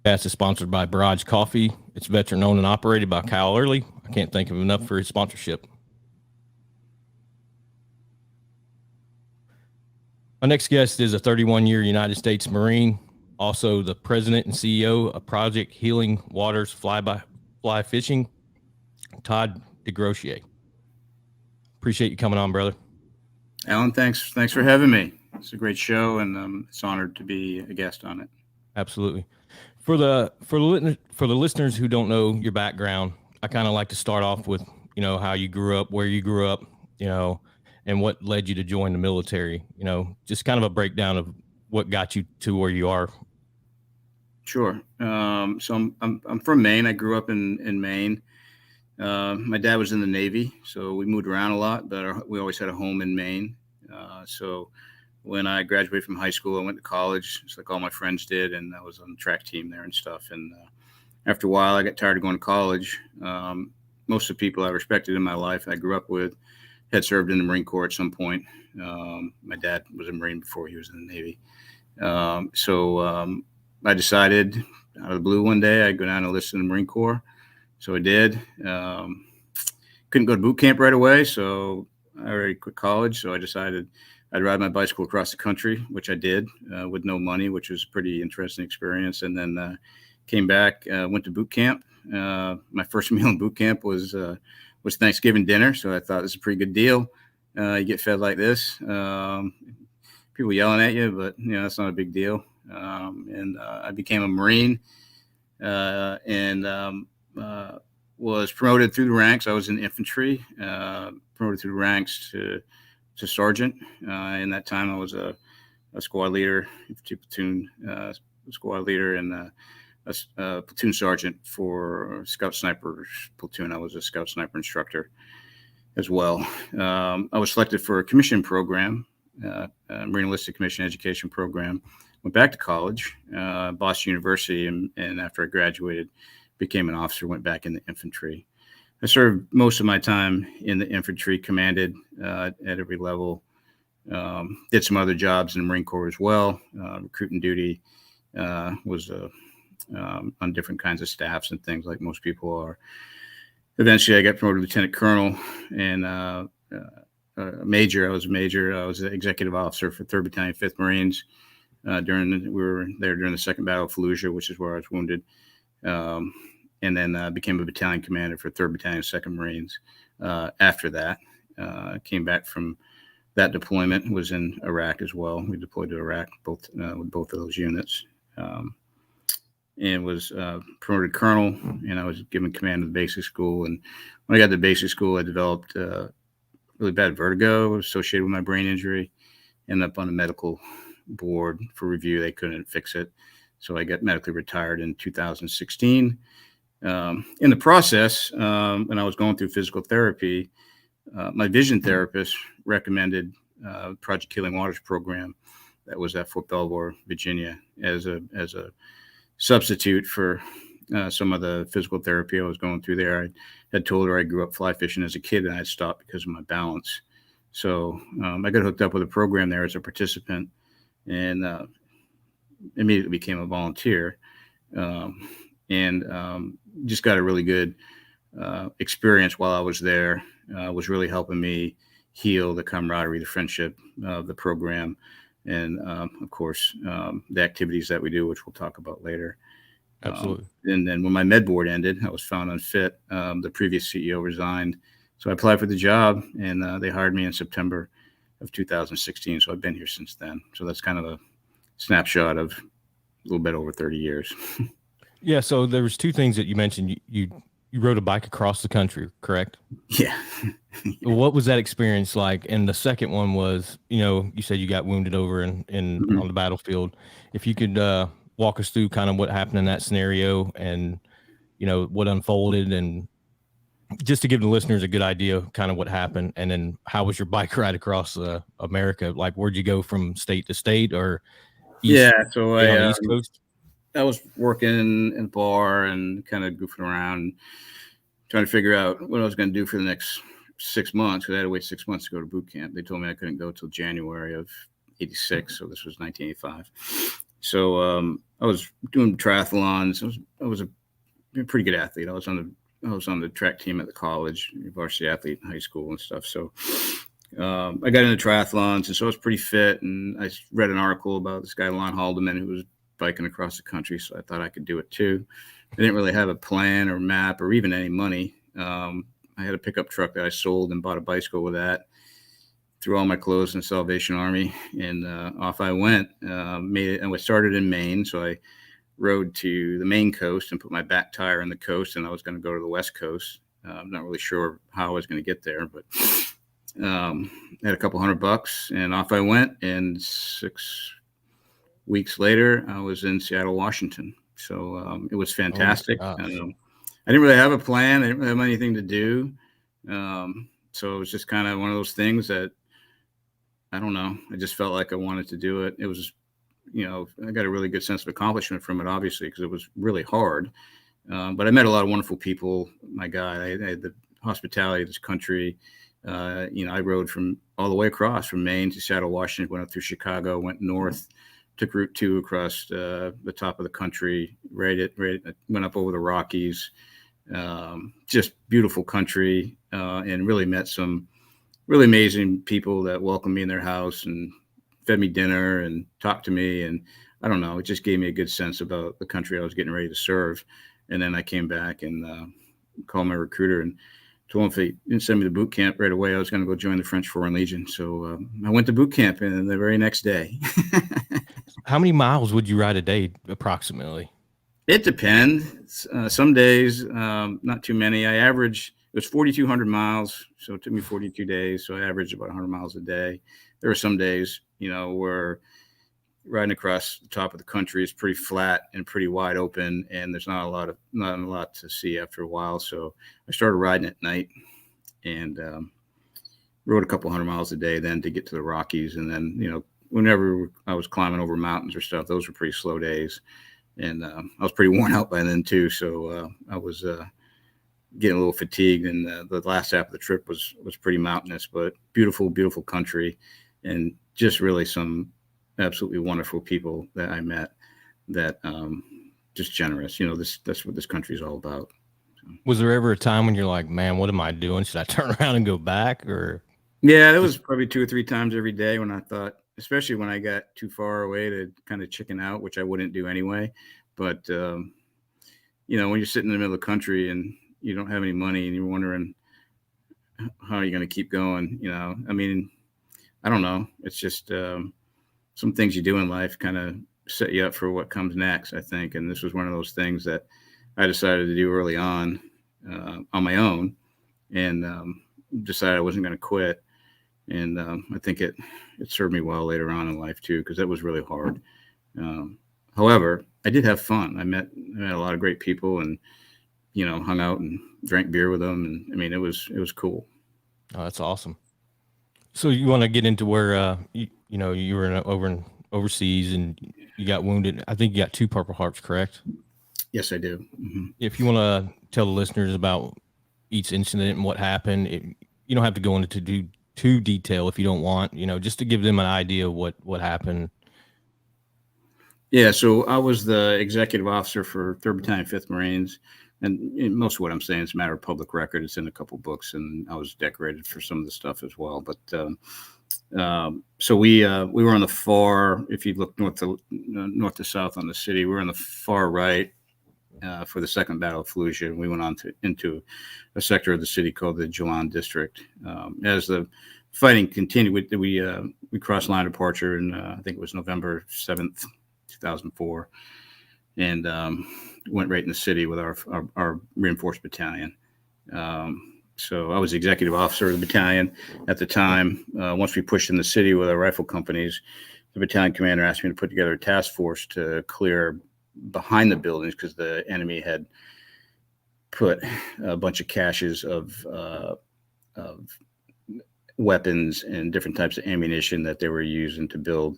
Podcast is sponsored by Barrage Coffee. It's veteran owned and operated by Kyle Early. I can't thank him enough for his sponsorship. My next guest is a 31-year United States Marine, also the president and CEO of Project Healing Waters Fly Fishing, Todd Desgrosseilliers. Appreciate you coming on, brother. Alan, thanks for having me. It's a great show, and it's honored to be a guest on it. Absolutely. For the listeners who don't know your background, I kind of like to start off with, how you grew up, where you grew up, and what led you to join the military, just kind of a breakdown of what got you to where you are. Sure. So I'm from Maine. I grew up in Maine. My dad was in the Navy, so we moved around a lot, but we always had a home in Maine. So when I graduated from high school, I went to college, just like all my friends did, and I was on the track team there and stuff. And after a while, I got tired of going to college. Most of the people I respected in my life, I grew up with, had served in the Marine Corps at some point. My dad was a Marine before he was in the Navy. So I decided out of the blue one day I'd go down and enlist in the Marine Corps. So I did. Couldn't go to boot camp right away, so I already quit college. So I decided I'd ride my bicycle across the country, which I did with no money, which was a pretty interesting experience. And then came back, went to boot camp. My first meal in boot camp was Thanksgiving dinner, so I thought this is a pretty good deal. You get fed like this. People yelling at you, but that's not a big deal. And I became a Marine and was promoted through the ranks. I was in infantry, promoted through the ranks to sergeant. In that time, I was a squad leader, platoon squad leader, and a platoon sergeant for Scout Sniper platoon. I was a Scout Sniper instructor as well. I was selected for a commission program, Marine Enlisted Commission Education Program. Went back to college, Boston University, and after I graduated, became an officer, went back in the infantry. I served most of my time in the infantry, commanded at every level, did some other jobs in the Marine Corps as well, recruiting duty, was on different kinds of staffs and things like most people are. Eventually, I got promoted to lieutenant colonel and major. I was a major. I was an executive officer for 3rd Battalion, 5th Marines. We were there during the Second Battle of Fallujah, which is where I was wounded. And then became a battalion commander for 3rd Battalion, 2nd Marines. After that, came back from that deployment, was in Iraq as well. We deployed to Iraq with both of those units. And was promoted colonel, and I was given command of the basic school. And when I got to basic school, I developed really bad vertigo associated with my brain injury. Ended up on a medical board for review. They couldn't fix it. So I got medically retired in 2016. In the process, when I was going through physical therapy, my vision therapist recommended Project Healing Waters program that was at Fort Belvoir, Virginia, as a substitute for some of the physical therapy I was going through there. I had told her I grew up fly fishing as a kid and I had stopped because of my balance. So I got hooked up with a program there as a participant and immediately became a volunteer and just got a really good experience while I was there. Was really helping me heal the camaraderie, the friendship of the program. And of course, the activities that we do, which we'll talk about later. Absolutely. And then when my med board ended, I was found unfit. The previous CEO resigned. So I applied for the job and they hired me in September of 2016. So I've been here since then. So that's kind of a snapshot of a little bit over 30 years. Yeah. So there was two things that you mentioned. You rode a bike across the country, correct? Yeah. What was that experience like? And the second one was, you said you got wounded over in Mm-hmm. on the battlefield. If you could walk us through kind of what happened in that scenario and, what unfolded, and just to give the listeners a good idea of kind of what happened. And then how was your bike ride across America? Like, where'd you go from state to state or Yeah. So on the East Coast? I was working in a bar and kind of goofing around, trying to figure out what I was going to do for the next 6 months, because I had to wait 6 months to go to boot camp. They told me I couldn't go till January of 86. So this was 1985. So I was doing triathlons. I was a pretty good athlete. I was on the track team at the college, varsity athlete in high school and stuff. So I got into triathlons, and so I was pretty fit. And I read an article about this guy, Lon Haldeman, who was biking across the country. So I thought I could do it too. I didn't really have a plan or map or even any money. I had a pickup truck that I sold and bought a bicycle with that. Threw all my clothes in the Salvation Army, and off I went. Made it, and I started in Maine, so I rode to the Maine coast and put my back tire on the coast, and I was going to go to the West Coast. I'm not really sure how I was going to get there, but had a couple $100, and off I went. And 6 weeks later, I was in Seattle, Washington. So it was fantastic. I didn't really have a plan. I didn't really have anything to do. So it was just kind of one of those things that, I don't know, I just felt like I wanted to do it. It was, I got a really good sense of accomplishment from it, obviously, because it was really hard. But I met a lot of wonderful people. My God, I had the hospitality of this country. I rode from all the way across from Maine to Seattle, Washington, went up through Chicago, went north, took Route 2 across the top of the country, went up over the Rockies. Just beautiful country, and really met some really amazing people that welcomed me in their house and fed me dinner and talked to me. And I don't know, it just gave me a good sense about the country I was getting ready to serve. And then I came back and called my recruiter and told him if he didn't send me to boot camp right away, I was going to go join the French Foreign Legion. So I went to boot camp and the very next day. How many miles would you ride a day approximately? It depends. Some days, not too many. It was 4,200 miles. So it took me 42 days. So I averaged about 100 miles a day. There were some days, where riding across the top of the country is pretty flat and pretty wide open, and there's not a lot to see after a while. So I started riding at night and rode a couple 100 miles a day then to get to the Rockies. And then, whenever I was climbing over mountains or stuff, those were pretty slow days. And I was pretty worn out by then too. So I was getting a little fatigued, and the last half of the trip was pretty mountainous, but beautiful, beautiful country, and just really some absolutely wonderful people that I met that just generous. That's what this country is all about. So. Was there ever a time when you're like, man, what am I doing? Should I turn around and go back? Or yeah, it was probably 2 or 3 times every day when I thought, especially when I got too far away, to kind of chicken out, which I wouldn't do anyway. But when you're sitting in the middle of the country and you don't have any money and you're wondering how you're going to keep going, I mean, I don't know. It's just some things you do in life kind of set you up for what comes next, I think. And this was one of those things that I decided to do early on my own, and decided I wasn't going to quit. And I think it served me well later on in life too, because that was really hard. However, I did have fun. I met a lot of great people, and hung out and drank beer with them. And I mean, it was cool. Oh, that's awesome. So you want to get into where you were overseas and you got wounded. I think you got 2 Purple Hearts, correct? Yes, I do. Mm-hmm. If you want to tell the listeners about each incident and what happened, you don't have to go into too detail if you don't want. Just to give them an idea of what happened. Yeah, so I was the executive officer for 3rd Battalion, 5th Marines. And most of what I'm saying is a matter of public record. It's in a couple books, and I was decorated for some of the stuff as well. But so we were on the far. If you look north to south on the city, we were on the far right for the Second Battle of Fallujah, and we went on into a sector of the city called the Jalan District. As the fighting continued, we crossed line of departure, and I think it was November 7th, 2004. And went right in the city with our reinforced battalion. So I was the executive officer of the battalion at the time. Once we pushed in the city with our rifle companies, the battalion commander asked me to put together a task force to clear behind the buildings, because the enemy had put a bunch of caches of weapons and different types of ammunition that they were using to build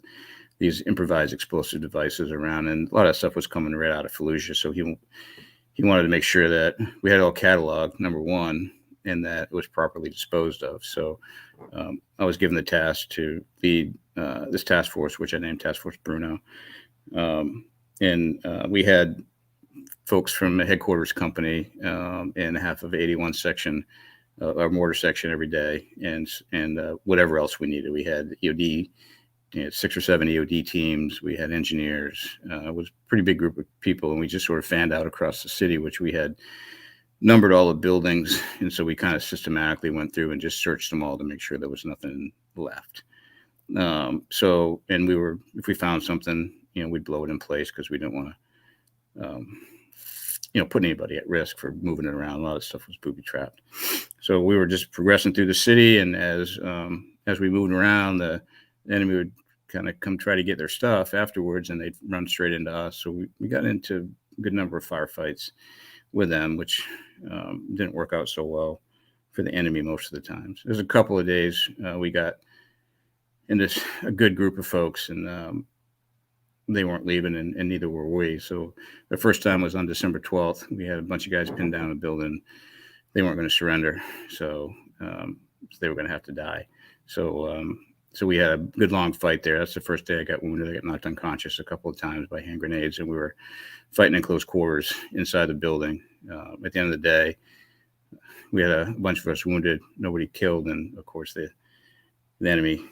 these improvised explosive devices around, and a lot of stuff was coming right out of Fallujah. So he wanted to make sure that we had it all cataloged, number one, and that it was properly disposed of. So I was given the task to lead this task force, which I named Task Force Bruno. And we had folks from the headquarters company and half of 81 section, our mortar section every day, and whatever else we needed. We had EOD, 6 or 7 EOD teams. We had engineers. It was a pretty big group of people, and we just sort of fanned out across the city, which we had numbered all the buildings, and so we kind of systematically went through and just searched them all to make sure there was nothing left. So, and if we found something, we'd blow it in place because we didn't want to, put anybody at risk for moving it around. A lot of stuff was booby trapped. So we were just progressing through the city, and as we moved around, the enemy would kind of come try to get their stuff afterwards, and they'd run straight into us. So we got into a good number of firefights with them, which didn't work out so well for the enemy most of the times. There's a couple of days we got into a good group of folks, and they weren't leaving, and neither were we. So the first time was on December 12th. We had a bunch of guys pinned down a building. They weren't going to surrender, so they were going to have to die. So we had a good long fight there. That's the first day I got wounded. I got knocked unconscious a couple of times by hand grenades, and we were fighting in close quarters inside the building. At the end of the day, we had a bunch of us wounded, nobody killed, and of course the enemy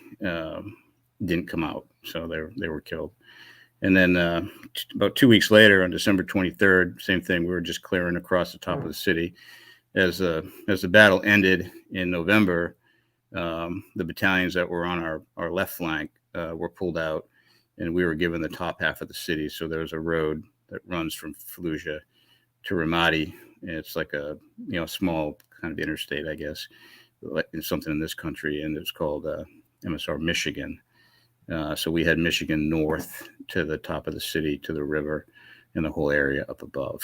didn't come out, so they were killed. And then about 2 weeks later, on December 23rd, same thing. We were just clearing across the top of the city. As the battle ended in November, the battalions that were on our left flank were pulled out, and we were given the top half of the city. So there's a road that runs from Fallujah to Ramadi. And it's like a small kind of interstate, I guess, like something in this country, and it's called MSR Michigan. So we had Michigan north to the top of the city, to the river, and the whole area up above.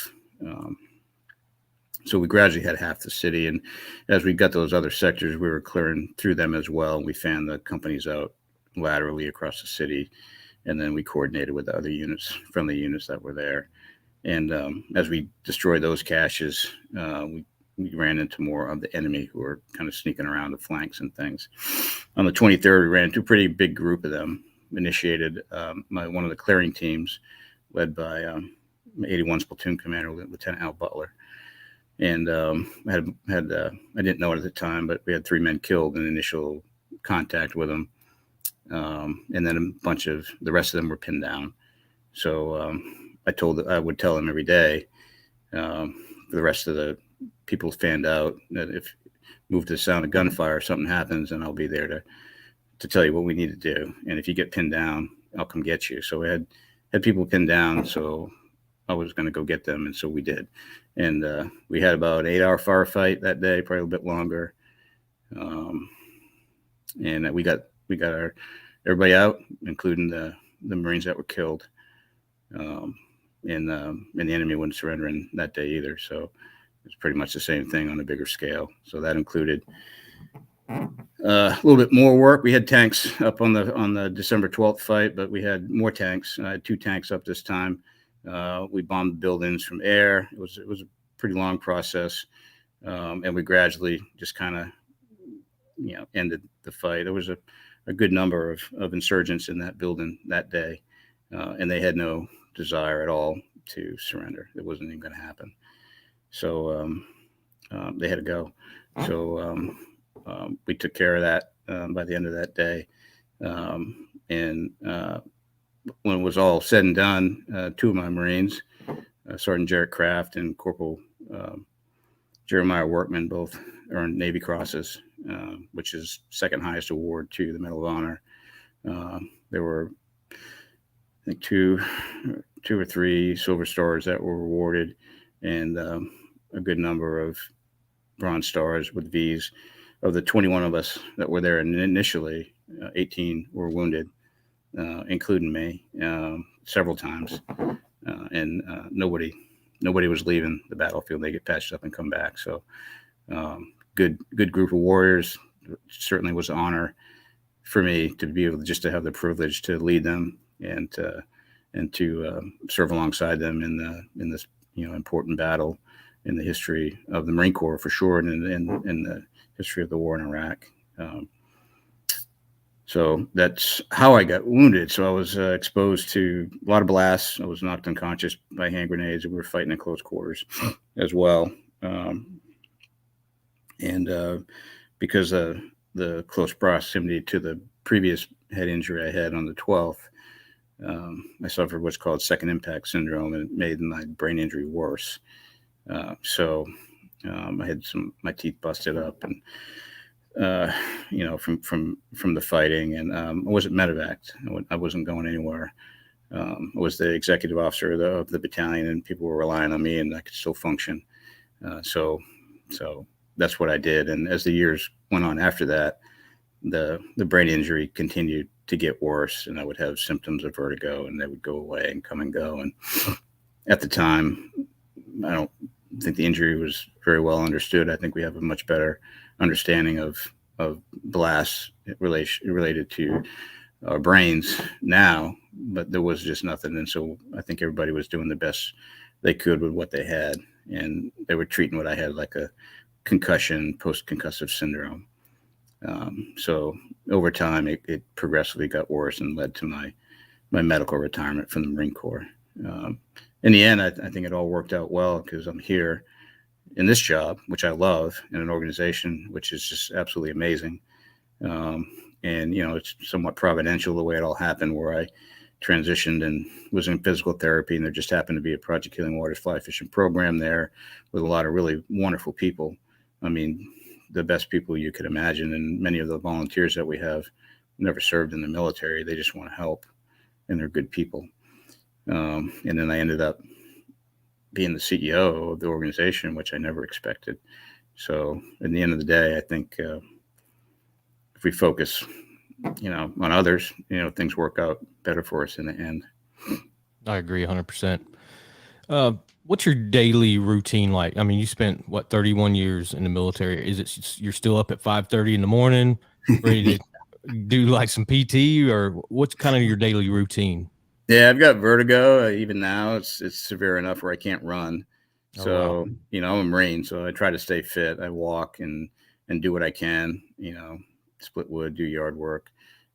So we gradually had half the city, and as we got those other sectors, we were clearing through them as well. We fanned the companies out laterally across the city, and then we coordinated with the other units, friendly units that were there. And as we destroyed those caches, we ran into more of the enemy who were kind of sneaking around the flanks and things. On the 23rd, we ran into a pretty big group of them, initiated one of the clearing teams led by 81's platoon commander, Lieutenant Al Butler. And I didn't know it at the time, but we had 3 men killed in initial contact with them. And then a bunch of the rest of them were pinned down. So I would tell them every day, for the rest of the people fanned out, that if move to the sound of gunfire, something happens, and I'll be there to tell you what we need to do. And if you get pinned down, I'll come get you. So we had people pinned down, so I was going to go get them, and so we did. And we had about an 8-hour firefight that day, probably a bit longer. And we got everybody out, including the Marines that were killed. And the enemy wasn't surrendering that day either. So it's pretty much the same thing on a bigger scale. So that included a little bit more work. We had tanks up on the December 12th fight, but we had more tanks. I had 2 tanks up this time. We bombed buildings from air. It was a pretty long process, and we gradually just kind of ended the fight. There was a good number of insurgents in that building that day, and they had no desire at all to surrender. It wasn't even going to happen. So they had to go. So we took care of that by the end of that day. And when it was all said and done, 2 of my Marines, Sergeant Jarrett Kraft and Corporal Jeremiah Workman, both earned Navy Crosses, which is second highest award to the Medal of Honor. There were, I think, two or three Silver Stars that were awarded, and a good number of Bronze Stars with V's. Of the 21 of us that were there initially, 18 were wounded, including me, several times, and nobody was leaving the battlefield. They get patched up and come back. So good group of warriors. It certainly was an honor for me to be able to have the privilege to lead them and to serve alongside them in this important battle in the history of the Marine Corps, for sure, and in the history of the war in Iraq. So that's how I got wounded. So I was exposed to a lot of blasts. I was knocked unconscious by hand grenades. We were fighting in close quarters as well. And because of the close proximity to the previous head injury I had on the 12th, I suffered what's called second impact syndrome, and it made my brain injury worse. So I had my teeth busted up, and from the fighting, and I wasn't medevaced. I wasn't going anywhere. I was the executive officer of the battalion, and people were relying on me, and I could still function. So that's what I did. And as the years went on after that, the brain injury continued to get worse, and I would have symptoms of vertigo, and they would go away and come and go. And at the time, I don't think the injury was very well understood. I think we have a much better understanding of blasts related to our brains now, but there was just nothing. And so I think everybody was doing the best they could with what they had, and they were treating what I had like a concussion, post-concussive syndrome. So over time, it progressively got worse and led to my medical retirement from the Marine Corps. In the end, I think it all worked out well, because I'm here in this job, which I love, in an organization which is just absolutely amazing. And, it's somewhat providential the way it all happened, where I transitioned and was in physical therapy, and there just happened to be a Project Healing Waters fly fishing program there with a lot of really wonderful people. I mean, the best people you could imagine. And many of the volunteers that we have never served in the military. They just want to help, and they're good people. And then I ended up being the CEO of the organization, which I never expected. So at the end of the day, I think if we focus, on others, things work out better for us in the end. I agree 100%. What's your daily routine like? I mean, you spent 31 years in the military. Is it you're still up at 5:30 in the morning, ready to do like some PT, or what's kind of your daily routine? Yeah, I've got vertigo. Even now, it's severe enough where I can't run. So, I'm a Marine, so I try to stay fit. I walk and do what I can, split wood, do yard work.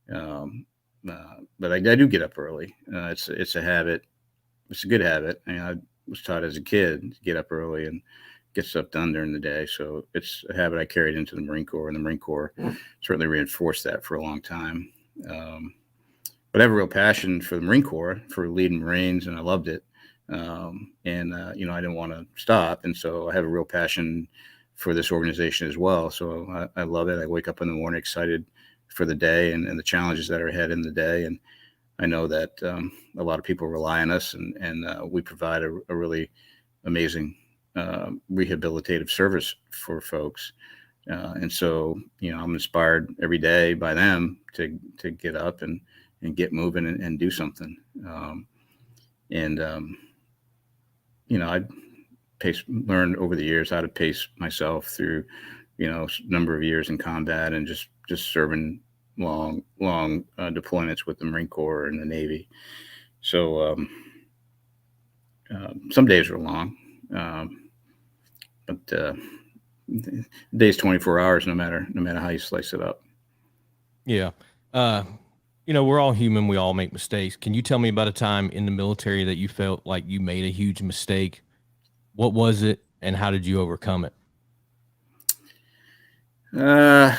But I do get up early. It's a habit. It's a good habit. I was taught as a kid to get up early and get stuff done during the day. So it's a habit I carried into the Marine Corps, and the Marine Corps certainly reinforced that for a long time. But I have a real passion for the Marine Corps, for leading Marines, and I loved it. I didn't want to stop. And so I have a real passion for this organization as well. So I love it. I wake up in the morning excited for the day and the challenges that are ahead in the day. And I know that a lot of people rely on us, and we provide a really amazing rehabilitative service for folks. And so, I'm inspired every day by them to get up and get moving and do something. I learned over the years how to pace myself through, number of years in combat, and just serving long deployments with the Marine Corps and the Navy. So some days are long, but the day's 24 hours, no matter how you slice it up. Yeah. We're all human. We all make mistakes. Can you tell me about a time in the military that you felt like you made a huge mistake? What was it, and how did you overcome it? I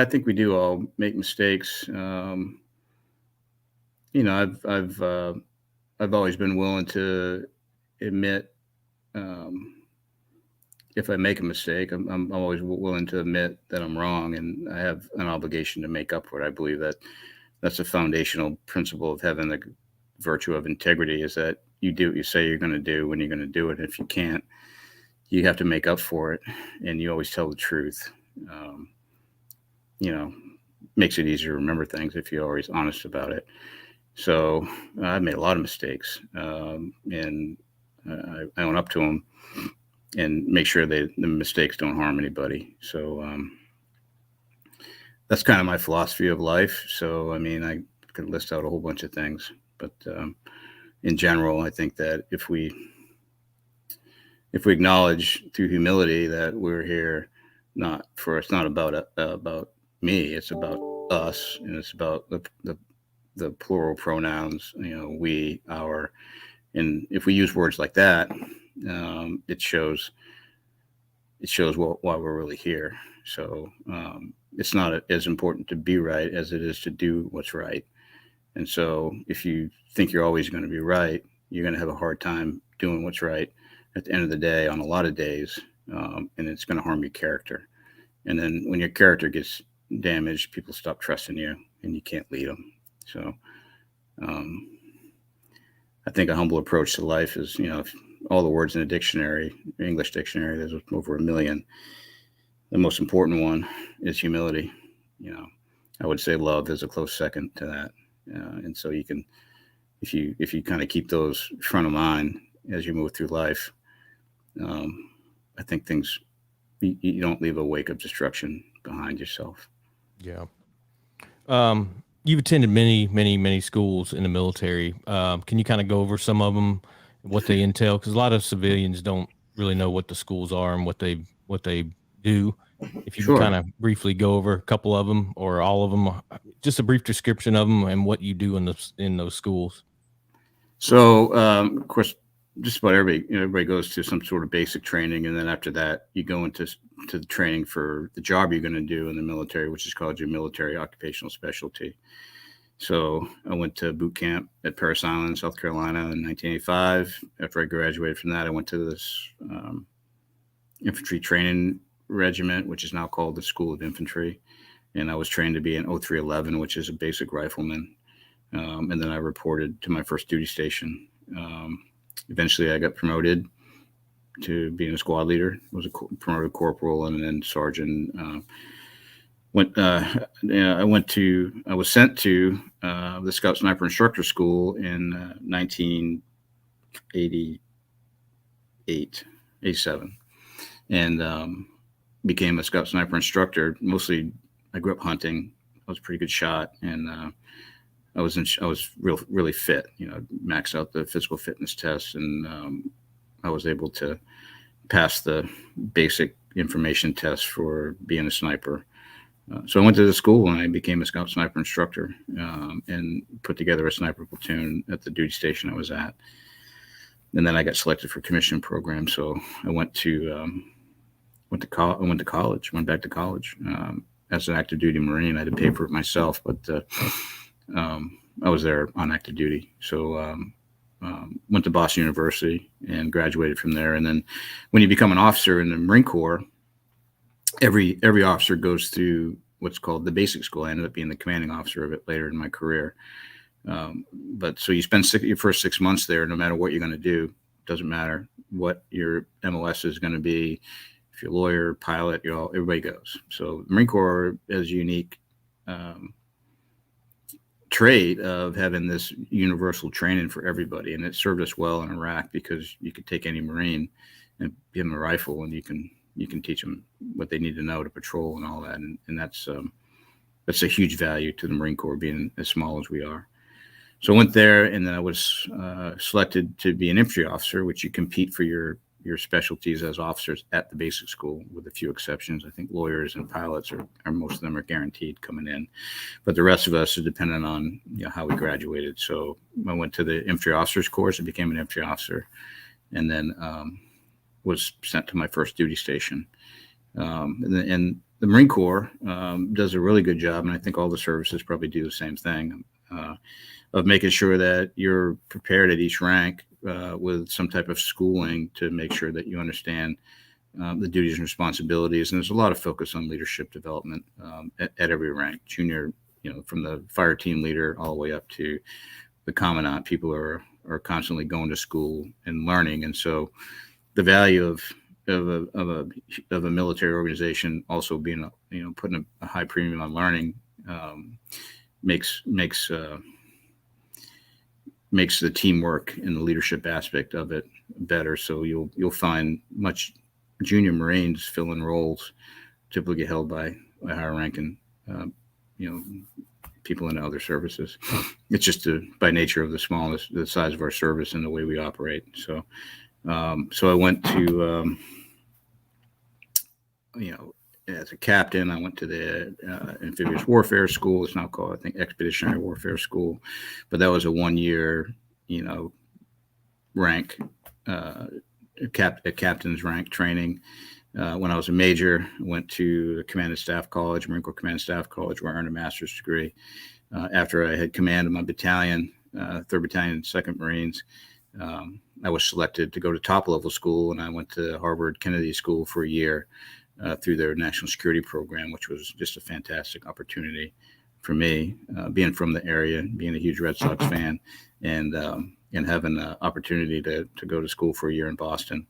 think we do all make mistakes. I've always been willing to admit if I make a mistake. I'm always willing to admit that I'm wrong, and I have an obligation to make up for it. I believe that that's a foundational principle of having the virtue of integrity, is that you do what you say you're going to do when you're going to do it. And if you can't, you have to make up for it, and you always tell the truth. Makes it easier to remember things if you're always honest about it. So I've made a lot of mistakes, and I own up to them and make sure that the mistakes don't harm anybody. So that's kind of my philosophy of life. So, I could list out a whole bunch of things, but in general, I think that if we acknowledge through humility that we're here, it's not about me, it's about us, and it's about the plural pronouns, we, our, and if we use words like that, it shows why we're really here. So it's not as important to be right as it is to do what's right. And so if you think you're always going to be right, you're going to have a hard time doing what's right at the end of the day on a lot of days, and it's going to harm your character. And then when your character gets damaged, people stop trusting you, and you can't lead them. So um, I think a humble approach to life is, if all the words in a dictionary, English dictionary, there's over 1 million. The most important one is humility. I would say love is a close second to that. And so you can, if you kind of keep those front of mind as you move through life, I think you don't leave a wake of destruction behind yourself. Yeah. You've attended many schools in the military. Can you kind of go over some of them, what they entail? Because a lot of civilians don't really know what the schools are and what they do. If you Sure. could kind of briefly go over a couple of them or all of them, just a brief description of them and what you do in those schools. So, of course, just about everybody goes to some sort of basic training, and then after that, you go into the training for the job you're going to do in the military, which is called your military occupational specialty. So I went to boot camp at Parris Island, South Carolina in 1985. After I graduated from that, I went to this infantry training regiment, which is now called the School of Infantry. And I was trained to be an 0311, which is a basic rifleman. And then I reported to my first duty station. Eventually, I got promoted to being a squad leader. I was promoted corporal and then sergeant. I was sent to the Scout Sniper Instructor School in 1987, and became a Scout Sniper Instructor. Mostly, I grew up hunting. I was a pretty good shot, and I was really fit. Maxed out the physical fitness tests, and I was able to pass the basic information test for being a sniper. So I went to the school and I became a Scout Sniper Instructor, and put together a sniper platoon at the duty station I was at. And then I got selected for commissioning program. So I went back to college as an active duty Marine. I had to pay for it myself, but I was there on active duty. So went to Boston University and graduated from there. And then when you become an officer in the Marine Corps, every officer goes through what's called the basic school. I ended up being the commanding officer of it later in my career. But so you spend your first 6 months there, no matter what you're going to do. Doesn't matter what your MOS is going to be. If you're a lawyer, pilot, everybody goes. So the Marine Corps has a unique trait of having this universal training for everybody. And it served us well in Iraq because you could take any Marine and give them a rifle, and you can teach them what they need to know to patrol and all that. And that's a huge value to the Marine Corps, being as small as we are. So I went there, and then I was selected to be an infantry officer, which you compete for your specialties as officers at the basic school, with a few exceptions. I think lawyers and pilots are most of them are guaranteed coming in, but the rest of us is dependent on how we graduated. So I went to the infantry officers course and became an infantry officer, and then was sent to my first duty station. And the Marine Corps does a really good job, and I think all the services probably do the same thing, of making sure that you're prepared at each rank with some type of schooling to make sure that you understand the duties and responsibilities. And there's a lot of focus on leadership development at every rank, junior, from the fire team leader all the way up to the commandant. People are constantly going to school and learning. And so the value of a military organization also being, putting a high premium on learning makes the teamwork and the leadership aspect of it better. So you'll find much junior Marines filling roles typically held by higher ranking, people in other services. It's just by nature of the size of our service and the way we operate. So I went to, as a captain. I went to the amphibious warfare school. It's now called, I think, expeditionary warfare school, but that was a 1 year, rank, a captain's rank training. When I was a major, I went to the Command and Staff College, Marine Corps Command and Staff College, where I earned a master's degree. After I had command of my battalion, 3rd Battalion, 2nd Marines, I was selected to go to top level school, and I went to Harvard Kennedy School for a year through their national security program, which was just a fantastic opportunity for me, being from the area, being a huge Red Sox fan, and having the opportunity to go to school for a year in Boston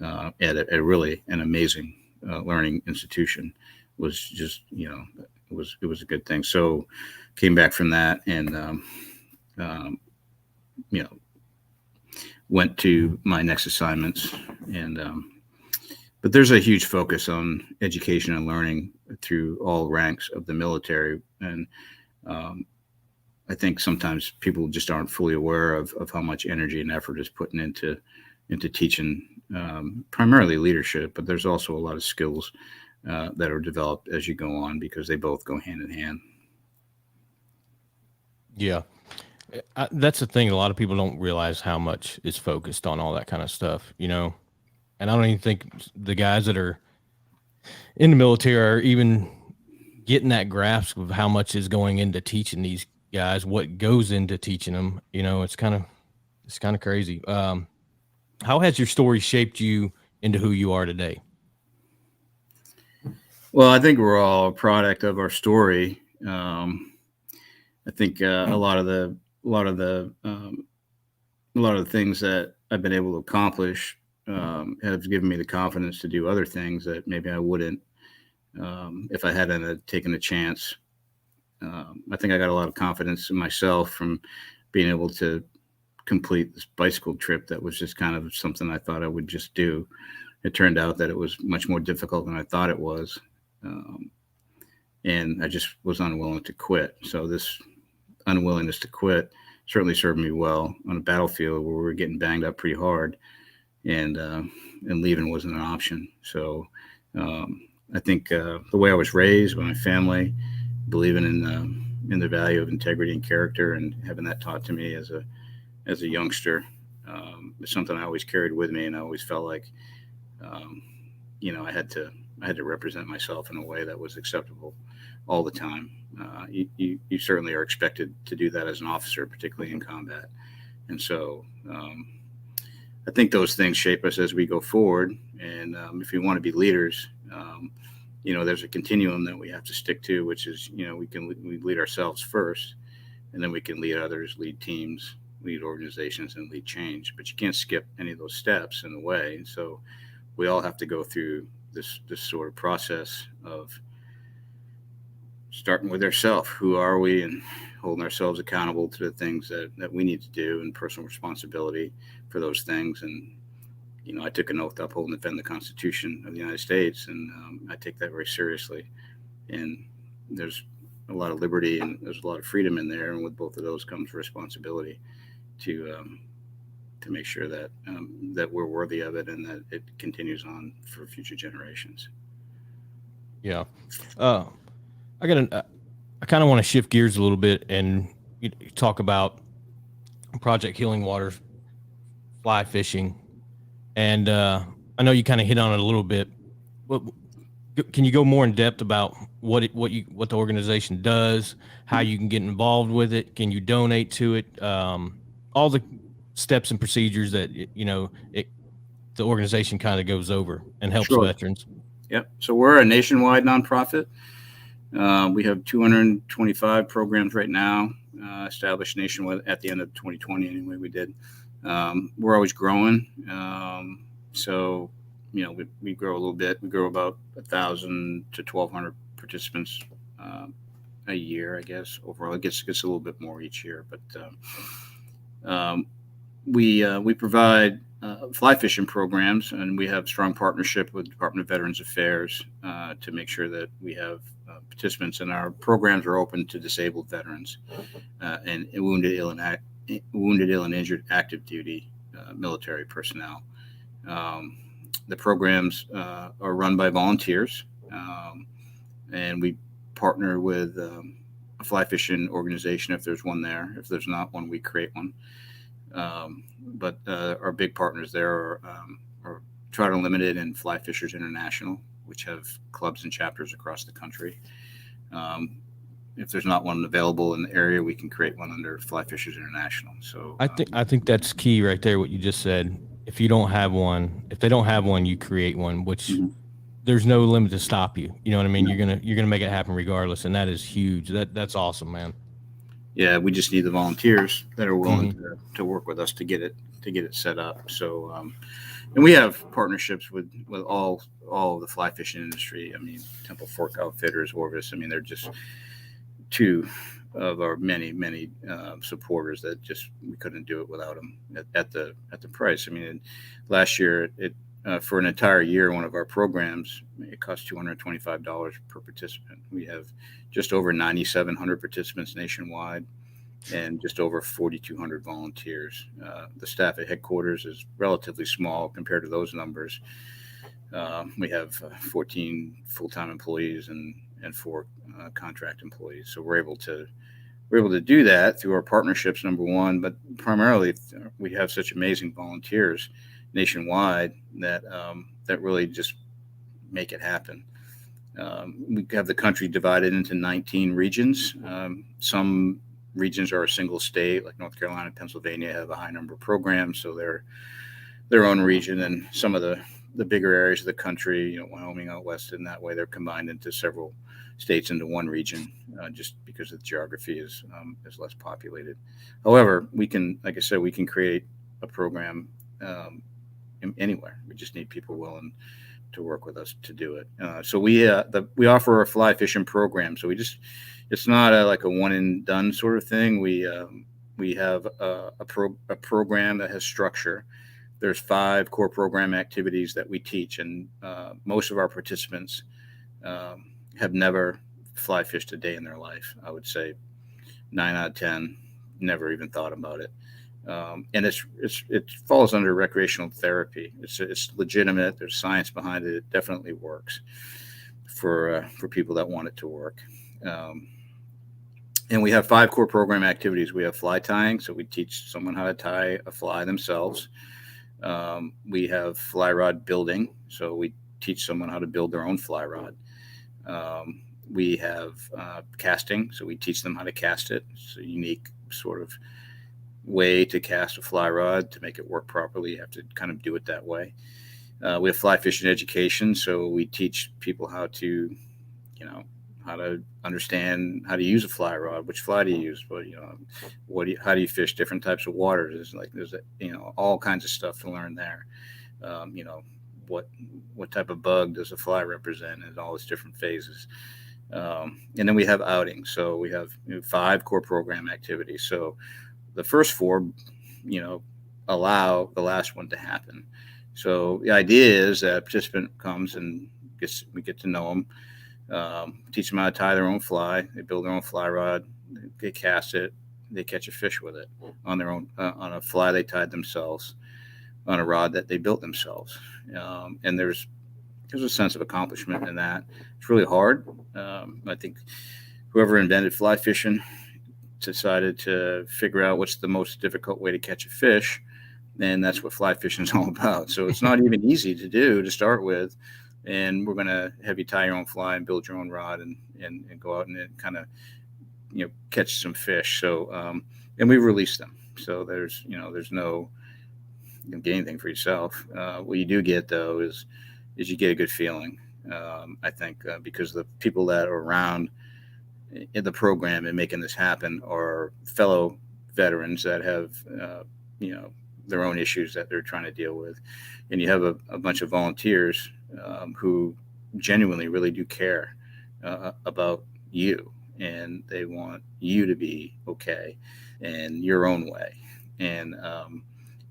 at a really an amazing learning institution was just, it was a good thing. So came back from that and, went to my next assignments. And but there's a huge focus on education and learning through all ranks of the military. And I think sometimes people just aren't fully aware of how much energy and effort is putting into teaching, primarily leadership, but there's also a lot of skills that are developed as you go on, because they both go hand in hand. Yeah. That's the thing. A lot of people don't realize how much is focused on all that kind of stuff, and I don't even think the guys that are in the military are even getting that grasp of how much is going into teaching these guys, what goes into teaching them. It's kind of crazy. How has your story shaped you into who you are today? Well, I think we're all a product of our story. I think a lot of the things that I've been able to accomplish have given me the confidence to do other things that maybe I wouldn't if I hadn't taken a chance. I think I got a lot of confidence in myself from being able to complete this bicycle trip that was just kind of something I thought I would just do. It turned out that it was much more difficult than I thought it was. And I just was unwilling to quit. So this unwillingness to quit certainly served me well on a battlefield where we were getting banged up pretty hard, and leaving wasn't an option. So I think the way I was raised by my family, believing in the value of integrity and character, and having that taught to me as a youngster, is something I always carried with me, and I always felt like I had to represent myself in a way that was acceptable all the time. You certainly are expected to do that as an officer, particularly in combat. And so I think those things shape us as we go forward. And if we want to be leaders, there's a continuum that we have to stick to, which is, we lead ourselves first, and then we can lead others, lead teams, lead organizations, and lead change. But you can't skip any of those steps in the way. And so we all have to go through this sort of process of starting with ourselves. Who are we? And holding ourselves accountable to the things that we need to do, and personal responsibility for those things. And, I took an oath to uphold and defend the Constitution of the United States, and I take that very seriously. And there's a lot of liberty and there's a lot of freedom in there. And with both of those comes responsibility to make sure that that we're worthy of it and that it continues on for future generations. Yeah. I kind of want to shift gears a little bit and talk about Project Healing Waters, fly fishing. And I know you kind of hit on it a little bit, but can you go more in depth about what the organization does, how you can get involved with it? Can you donate to it? All the steps and procedures that, the organization kind of goes over and helps veterans. Yep. So we're a nationwide nonprofit. We have 225 programs right now, established nationwide at the end of 2020. Anyway, we did. We're always growing. So, we grow a little bit. We grow about 1,000 to 1,200 participants a year, I guess. Overall, it gets a little bit more each year. But we provide fly fishing programs, and we have strong partnership with Department of Veterans Affairs to make sure that we have participants, and our programs are open to disabled veterans and wounded, ill, and injured active duty military personnel. The programs are run by volunteers, And we partner with a fly fishing organization if there's one there. If there's not one, we create one. But our big partners there are Trout Unlimited and Fly Fishers International, which have clubs and chapters across the country. If there's not one available in the area, we can create one under Fly Fishers International. So I think that's key right there. What you just said. If they don't have one, you create one. Which mm-hmm. there's no limit to stop you. You know what I mean? No. You're gonna make it happen regardless, and that is huge. That's awesome, man. Yeah, we just need the volunteers that are willing Mm-hmm. to work with us to get it set up. So, and we have partnerships with all of the fly fishing industry. I mean, Temple Fork Outfitters, Orvis. I mean, they're just two of our many supporters that just we couldn't do it without them at the price. I mean, last year it for an entire year, one of our programs, it cost $225 per participant. We have just over 9,700 participants nationwide and just over 4,200 volunteers. The staff at headquarters is relatively small compared to those numbers. We have 14 full-time employees and 4 contract employees. So we're able to do that through our partnerships, number one, but primarily we have such amazing volunteers nationwide that really just make it happen. We have the country divided into 19 regions. Some regions are a single state, like North Carolina and Pennsylvania have a high number of programs, so they're their own region, and some of the bigger areas of the country, Wyoming out west, in that way they're combined into several states into one region, just because the geography is less populated. However, we can, like I said, we can create a program anywhere. We just need people willing to work with us to do it. So we offer a fly fishing program. So it's not like a one and done sort of thing. We have a program that has structure. There's 5 core program activities that we teach, and most of our participants have never fly fished a day in their life. I would say 9 out of 10 never even thought about it. And it falls under recreational therapy. It's legitimate. There's science behind it. It definitely works for people that want it to work. And we have 5 core program activities. We have fly tying, so we teach someone how to tie a fly themselves. We have fly rod building, so we teach someone how to build their own fly rod. We have casting, so we teach them how to cast it. It's a unique sort of way to cast a fly rod. To make it work properly, you have to kind of do it that way. We have fly fishing education, so we teach people how to understand how to use a fly rod, which fly to use, but how do you fish different types of waters? There's all kinds of stuff to learn there. What type of bug does a fly represent, and all its different phases. And then we have outings. So we have 5 core program activities. So the first 4, allow the last one to happen. So the idea is that a participant comes and we get to know them, teach them how to tie their own fly. They build their own fly rod, they cast it, they catch a fish with it on their own, on a fly they tied themselves, on a rod that they built themselves. And there's a sense of accomplishment in that. It's really hard. I think whoever invented fly fishing decided to figure out what's the most difficult way to catch a fish, and that's what fly fishing is all about. So it's not even easy to do to start with, and we're going to have you tie your own fly and build your own rod and go out and kind of catch some fish. So and we release them, so there's no, you don't get anything for yourself. What you do get though is you get a good feeling. I think because the people that are around in the program and making this happen are fellow veterans that have their own issues that they're trying to deal with, and you have a bunch of volunteers who genuinely really do care about you, and they want you to be okay in your own way, and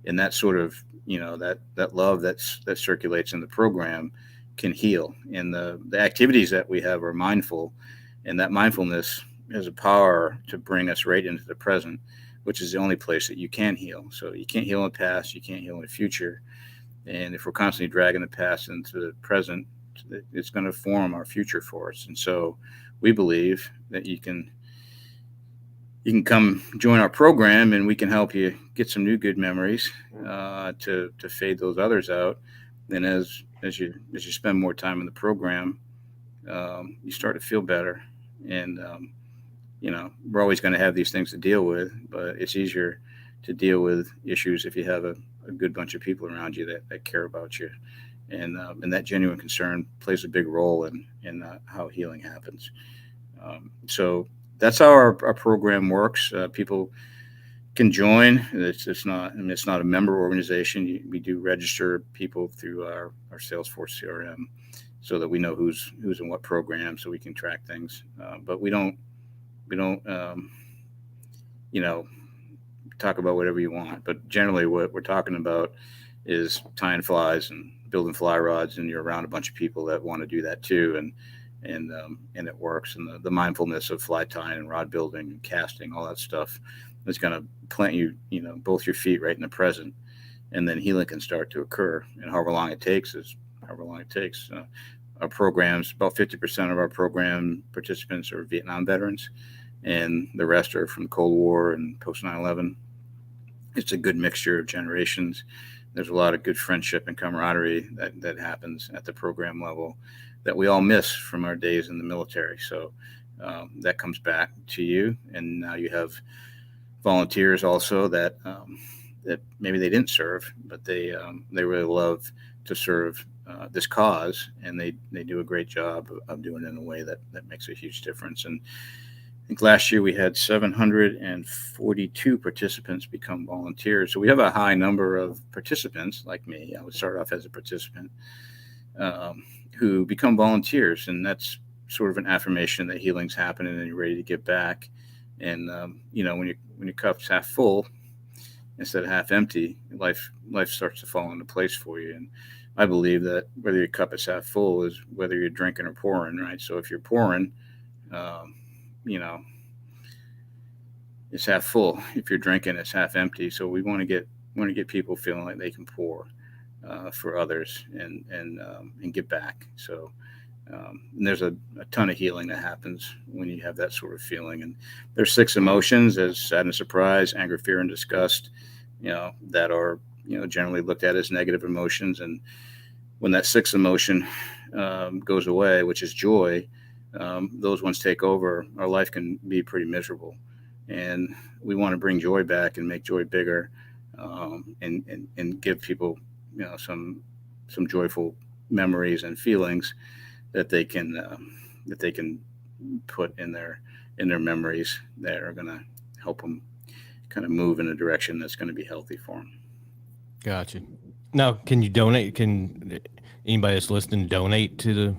that sort of that love that circulates in the program can heal. And the activities that we have are mindful, and that mindfulness has a power to bring us right into the present, which is the only place that you can heal. So you can't heal in the past, you can't heal in the future. And if we're constantly dragging the past into the present it's going to form our future for us. And so we believe that you can come join our program, and we can help you get some new good memories to fade those others out. And as you spend more time in the program, you start to feel better. And we're always going to have these things to deal with, but it's easier to deal with issues if you have a good bunch of people around you that care about you. And that genuine concern plays a big role in how healing happens. So that's how our program works. People can join. It's not a member organization. We do register people through our Salesforce CRM so that we know who's in what program, so we can track things. But we don't talk about whatever you want. But generally, what we're talking about is tying flies and building fly rods, and you're around a bunch of people that want to do that too, and it works. And the mindfulness of fly tying and rod building and casting, all that stuff, is going to plant you, both your feet right in the present, and then healing can start to occur. And however long it takes is however long it takes. Our programs, about 50% of our program participants are Vietnam veterans, and the rest are from the Cold War and post 9/11. It's a good mixture of generations. There's a lot of good friendship and camaraderie that happens at the program level that we all miss from our days in the military. So that comes back to you. And now you have volunteers also that maybe they didn't serve, but they really love to serve this cause, and they do a great job of doing it in a way that makes a huge difference. And I think last year we had 742 participants become volunteers. So we have a high number of participants like me. I would start off as a participant who become volunteers. And that's sort of an affirmation that healing's happening and you're ready to give back. And, when your cup's half full instead of half empty, life starts to fall into place for you. And I believe that whether your cup is half full is whether you're drinking or pouring, right? So if you're pouring, it's half full. If you're drinking, it's half empty. So we want to get people feeling like they can pour for others and give back. So and there's a ton of healing that happens when you have that sort of feeling. And there's 6 emotions: as sadness, surprise, anger, fear, and disgust. That are generally looked at as negative emotions. And when that 6th emotion goes away, which is joy, those ones take over, our life can be pretty miserable. And we want to bring joy back and make joy bigger, and give people, some joyful memories and feelings that they can put in their memories that are going to help them kind of move in a direction that's going to be healthy for them. Gotcha. Now, can you donate? Can anybody that's listening donate to the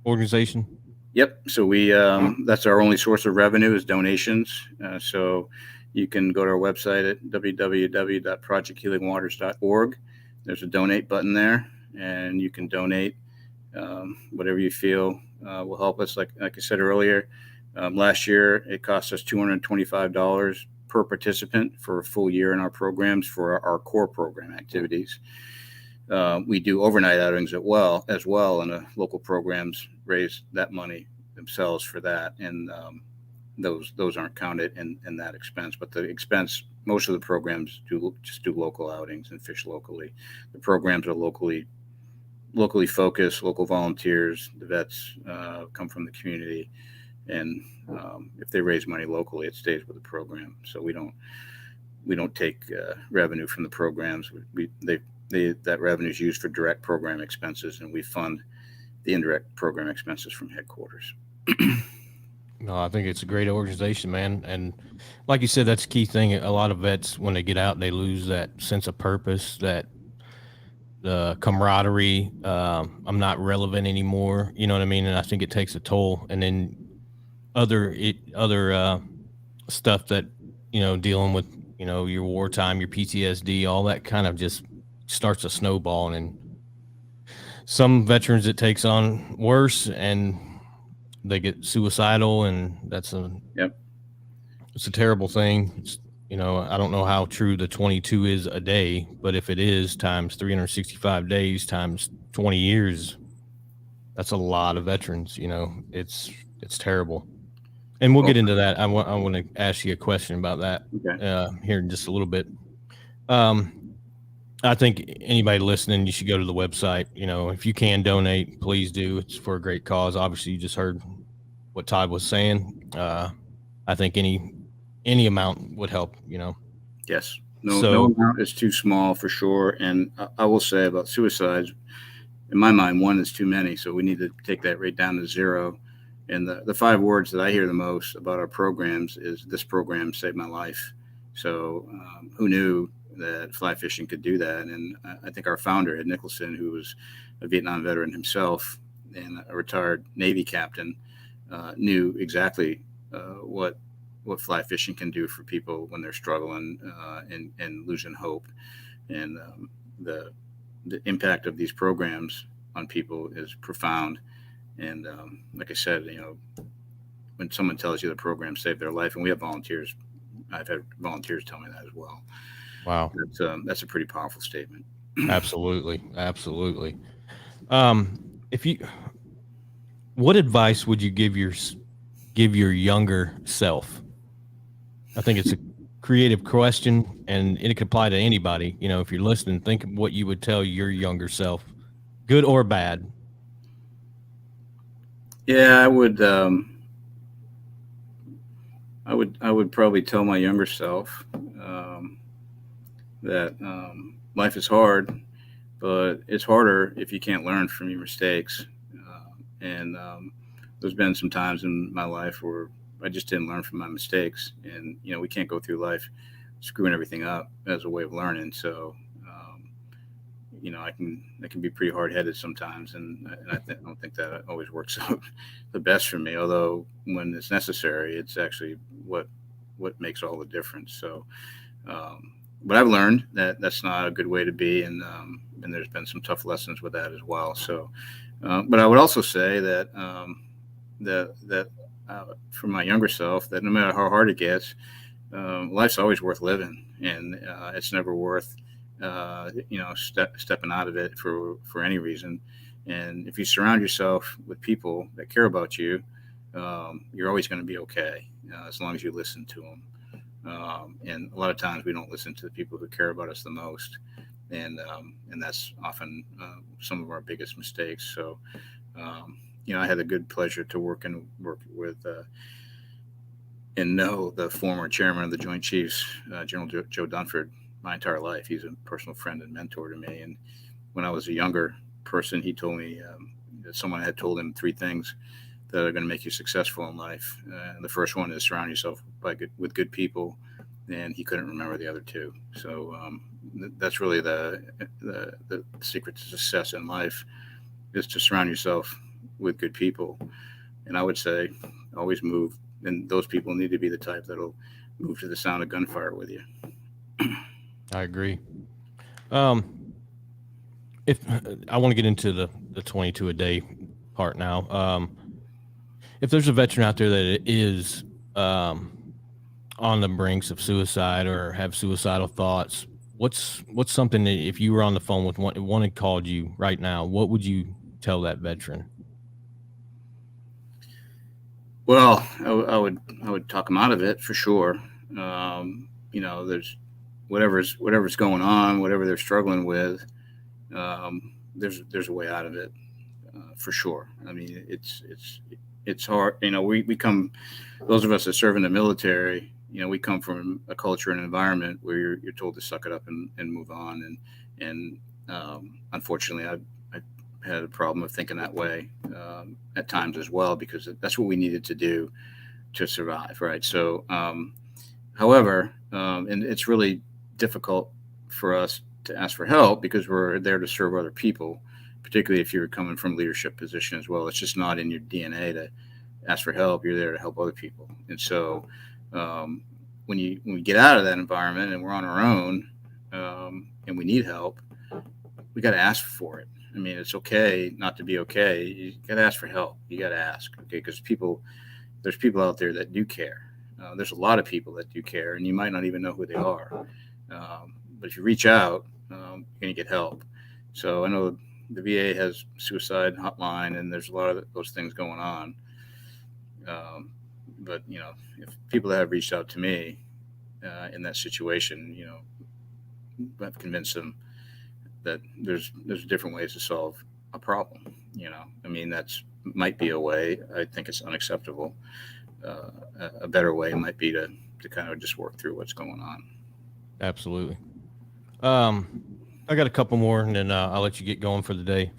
organization? Yep. So we that's our only source of revenue is donations. So you can go to our website at www.projecthealingwaters.org. There's a donate button there, and you can donate whatever you feel will help us. Like I said earlier, last year it cost us $225 per participant for a full year in our programs for our core program activities. We do overnight outings as well, and the local programs raise that money themselves for that, and those aren't counted in that expense. But the expense, most of the programs do local outings and fish locally. The programs are locally focused, local volunteers. The vets come from the community, and if they raise money locally, it stays with the program. So we don't take revenue from the programs. That revenue is used for direct program expenses, and we fund the indirect program expenses from headquarters. No, I think it's a great organization, man. And like you said, that's a key thing. A lot of vets, when they get out, they lose that sense of purpose, that the camaraderie. I'm not relevant anymore. You know what I mean? And I think it takes a toll. And then other stuff that, dealing with, your wartime, your PTSD, all that kind of just starts a snowball. And some veterans, it takes on worse, and they get suicidal, and it's a terrible thing. It's, I don't know how true the 22 is a day, but if it is times 365 days times 20 years, That's a lot of veterans. It's terrible. And we'll Well, get into that. I want to ask you a question about that okay. here in just a little bit. I think anybody listening, you should go to the website. If you can donate, please do. It's for a great cause. Obviously, you just heard what Todd was saying. I think any amount would help. Yes. No So amount is too small for sure. And I will say about suicides, in my mind, one is too many. So we need to take that right down to zero. And the 5 words that I hear the most about our programs is this program saved my life. So who knew that fly fishing could do that? And I think our founder, Ed Nicholson, who was a Vietnam veteran himself and a retired Navy captain, knew exactly what fly fishing can do for people when they're struggling and losing hope. And the impact of these programs on people is profound. And like I said, when someone tells you the program saved their life, and we have volunteers, I've had volunteers tell me that as well. wow, That's a pretty powerful statement. absolutely, absolutely. If you, what advice would you give your younger self? I think it's a creative question, and it could apply to anybody. If you're listening, think of what you would tell your younger self, good or bad. Yeah, I would probably tell my younger self that life is hard, but it's harder if you can't learn from your mistakes. And there's been some times in my life where I just didn't learn from my mistakes, and we can't go through life screwing everything up as a way of learning. So I can be pretty hard headed sometimes, and I don't think that always works out the best for me. Although when it's necessary, it's actually what makes all the difference. So, but I've learned that that's not a good way to be, and there's been some tough lessons with that as well. So, but I would also say that for my younger self, that no matter how hard it gets, life's always worth living, and it's never worth stepping out of it for any reason. And if you surround yourself with people that care about you, you're always going to be okay, as long as you listen to them. And a lot of times we don't listen to the people who care about us the most, and that's often some of our biggest mistakes. So I had the good pleasure to work with and know the former chairman of the Joint Chiefs, General Joe Dunford, my entire life. He's a personal friend and mentor to me. And when I was a younger person, he told me that someone had told him 3 things that are going to make you successful in life. And the first one is surround yourself with good people. And he couldn't remember the other 2. So that's really the secret to success in life, is to surround yourself with good people. And I would say always move. And those people need to be the type that'll move to the sound of gunfire with you. I agree. If I want to get into the 22 a day part now, if there's a veteran out there that is on the brinks of suicide or have suicidal thoughts, what's something that, if you were on the phone with one had called you right now, what would you tell that veteran? Well, I would talk them out of it for sure. There's whatever's going on, whatever they're struggling with. There's a way out of it for sure. I mean, it's hard. We come, those of us that serve in the military. We come from a culture and environment where you're told to suck it up and move on. And unfortunately, I had a problem of thinking that way at times as well, because that's what we needed to do to survive, right? So, however, and it's really difficult for us to ask for help because we're there to serve other people, particularly if you're coming from a leadership position as well. It's just not in your DNA to ask for help. You're there to help other people. And so when we get out of that environment and we're on our own and we need help, we got to ask for it. I mean, it's okay not to be okay. You got to ask for help. You got to ask, okay? Because there's people out there that do care. There's a lot of people that do care, and you might not even know who they are. But if you reach out, you're going to get help. So I know the VA has suicide hotline, and there's a lot of those things going on. But if people that have reached out to me in that situation, I've convinced them that there's different ways to solve a problem. I mean, that's might be a way. I think it's unacceptable. A better way might be to kind of just work through what's going on. Absolutely. I got a couple more, and then I'll let you get going for the day.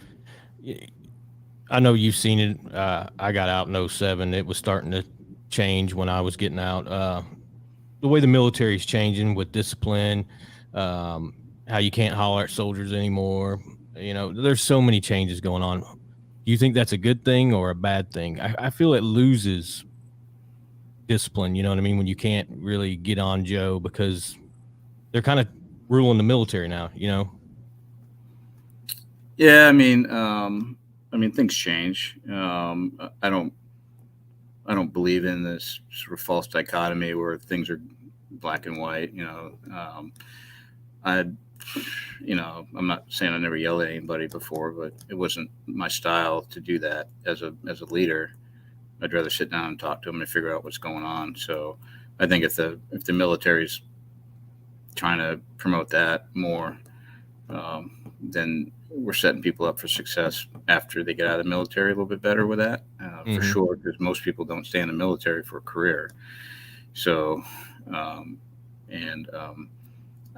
I know you've seen it. I got out in 07. It was starting to change when I was getting out. The way the military is changing with discipline, how you can't holler at soldiers anymore. There's so many changes going on. Do you think that's a good thing or a bad thing? I feel it loses discipline, you know what I mean, when you can't really get on Joe because they're kind of ruling the military now, Yeah, I mean, things change. I don't believe in this sort of false dichotomy where things are black and white. I'm not saying I never yelled at anybody before, but it wasn't my style to do that as a leader. I'd rather sit down and talk to them and figure out what's going on. So I think if the military's trying to promote that more, then we're setting people up for success after they get out of the military a little bit better with that, for sure, because most people don't stay in the military for a career. So, I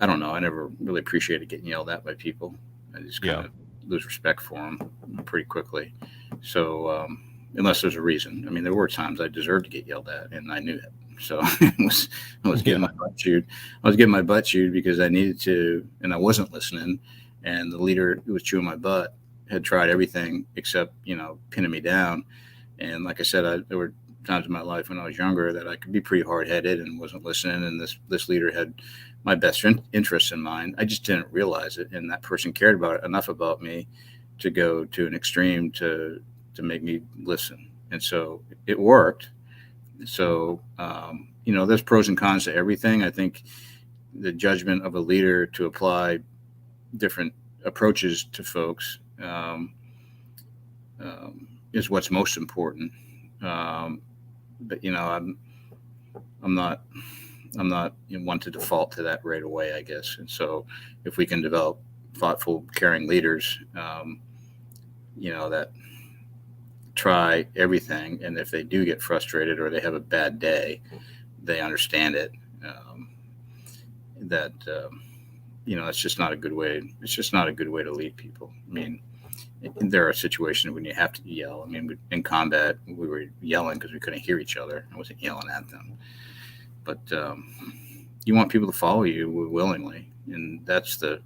don't know. I never really appreciated getting yelled at by people. I just kind of lose respect for them pretty quickly. So, unless there's a reason. I mean, there were times I deserved to get yelled at, and I knew it. So I was getting my butt chewed. I was getting my butt chewed because I needed to, and I wasn't listening. And the leader who was chewing my butt had tried everything except, pinning me down. And like I said, there were times in my life when I was younger that I could be pretty hard-headed and wasn't listening. And this leader had my best interests in mind. I just didn't realize it. And that person cared enough about me to go to an extreme to make me listen. And so it worked. So, there's pros and cons to everything. I think the judgment of a leader to apply different approaches to folks is what's most important. But I'm not one to default to that right away, I guess. And so if we can develop thoughtful, caring leaders, that try everything, and if they do get frustrated or they have a bad day, they understand it. It's just not a good way. It's just not a good way to lead people. I mean, there are situations when you have to yell. I mean, in combat, we were yelling because we couldn't hear each other. I wasn't yelling at them, but you want people to follow you willingly, and that's the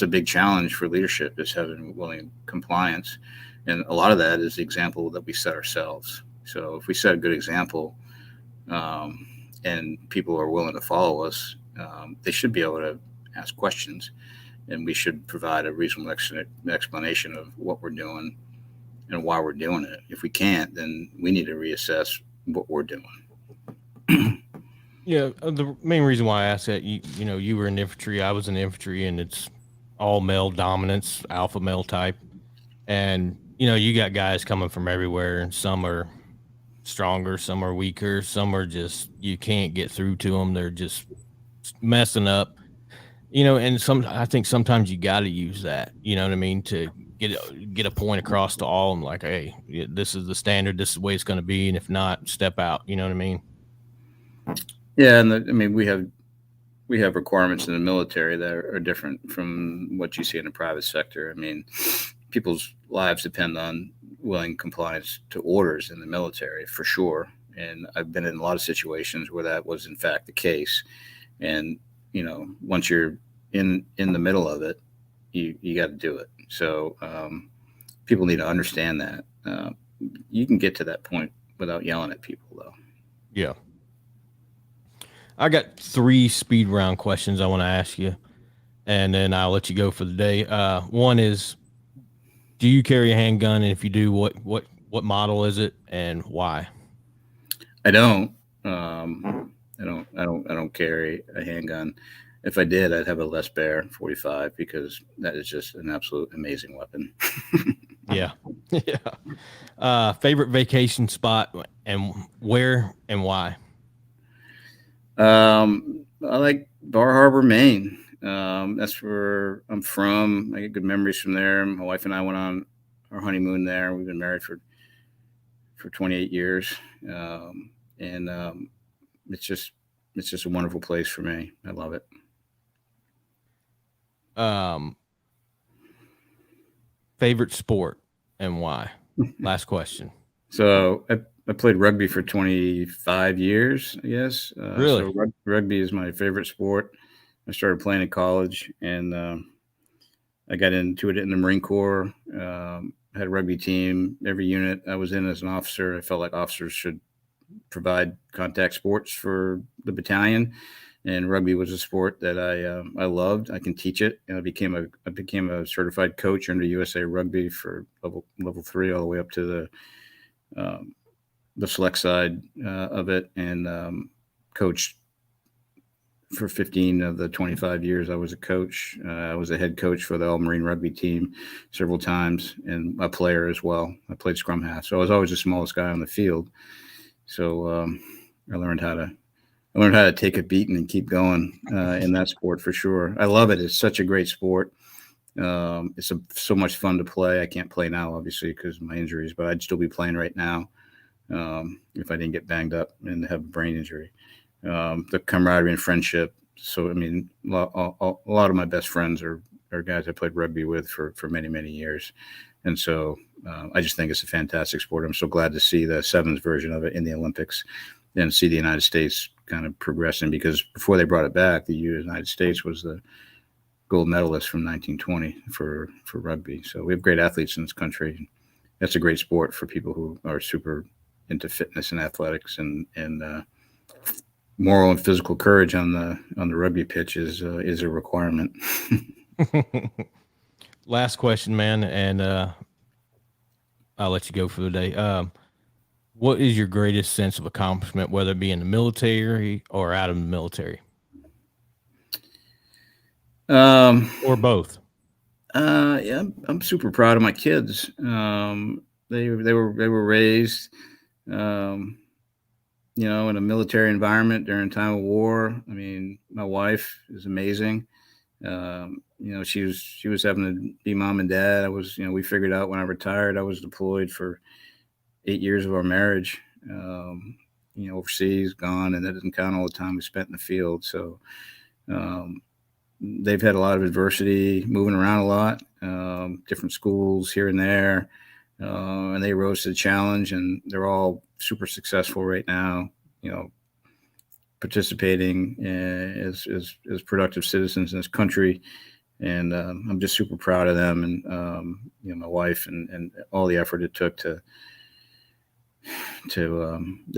big challenge for leadership, is having willing compliance. And a lot of that is the example that we set ourselves. So if we set a good example, and people are willing to follow us, they should be able to ask questions, and we should provide a reasonable explanation of what we're doing and why we're doing it. If we can't, then we need to reassess what we're doing. Yeah, the main reason why I asked that, you were in infantry, I was in infantry, and it's all male dominance, alpha male type. And, you got guys coming from everywhere, and some are stronger, some are weaker, some are just, you can't get through to them. They're just messing up, and I think sometimes you got to use that, you know what I mean, to get a point across to all. I'm like, hey, this is the standard, this is the way it's going to be. And if not, step out, you know what I mean? Yeah. And we have requirements in the military that are different from what you see in the private sector. I mean, people's lives depend on willing compliance to orders in the military, for sure. And I've been in a lot of situations where that was in fact the case. And, once you're in the middle of it, you got to do it. So people need to understand that. You can get to that point without yelling at people, though. Yeah. I got 3 speed round questions I want to ask you, and then I'll let you go for the day. One is, do you carry a handgun? And if you do, what model is it and why? I don't. I don't carry a handgun. if I did, I'd have a less bear 45 because that is just an absolute amazing weapon. Yeah. Yeah. Favorite vacation spot and where and why? I like Bar Harbor, Maine. That's where I'm from. I get good memories from there. My wife and I went on our honeymoon there. We've been married for 28 years, and it's just a wonderful place for me. I love it. Favorite sport and why? Last question. So I played rugby for 25 years, I guess. Really? So rugby is my favorite sport. I started playing in college, and I got into it in the Marine Corps. Had a rugby team. Every unit I was in as an officer, I felt like officers should provide contact sports for the battalion, and rugby was a sport that I loved. I can teach it, and I became a certified coach under USA Rugby for level 3 all the way up to the select side of it, and coached for 15 of the 25 years I was a coach. I was a head coach for the All Marine rugby team several times, and a player as well. I played scrum half, so I was always the smallest guy on the field. So I learned how to take a beating and keep going in that sport for sure. I love it. It's such a great sport. It's so much fun to play. I can't play now, obviously, because of my injuries, but I'd still be playing right now if I didn't get banged up and have a brain injury. The camaraderie and friendship. So, I mean, a lot of my best friends are guys I played rugby with for many, many years. And so I just think it's a fantastic sport. I'm so glad to see the sevens version of it in the Olympics and see the United States kind of progressing, because before they brought it back, the United States was the gold medalist from 1920 for rugby. So we have great athletes in this country. That's a great sport for people who are super into fitness and athletics, and moral and physical courage on the rugby pitch is a requirement. Last question, man, and I'll let you go for the day. What is your greatest sense of accomplishment, whether it be in the military or out of the military, or both? Yeah, I'm super proud of my kids. They were raised, in a military environment during a time of war. I mean, my wife is amazing. She was having to be mom and dad. We figured out when I retired, I was deployed for 8 years of our marriage, overseas, gone, and that doesn't count all the time we spent in the field. So they've had a lot of adversity, moving around a lot, different schools here and there, and they rose to the challenge, and they're all super successful right now, participating as productive citizens in this country. And I'm just super proud of them, and my wife, and all the effort it took to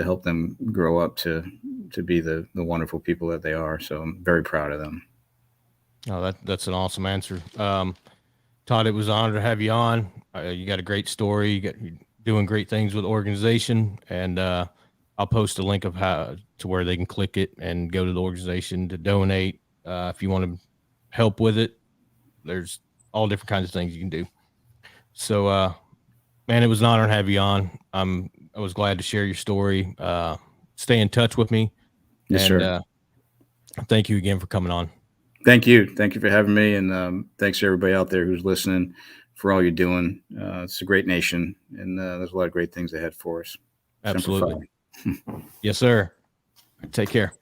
help them grow up to be the wonderful people that they are. So I'm very proud of them. Oh, that's an awesome answer. Todd, it was an honor to have you on. You got a great story. You're doing great things with the organization, and I'll post a link of how to where they can click it and go to the organization to donate. If you want to help with it, there's all different kinds of things you can do. So, man, it was an honor to have you on. I was glad to share your story. Stay in touch with me. Yes, sir. Thank you again for coming on. Thank you for having me, and thanks to everybody out there who's listening for all you're doing. It's a great nation, and there's a lot of great things ahead for us. Absolutely. Yes, sir. Take care.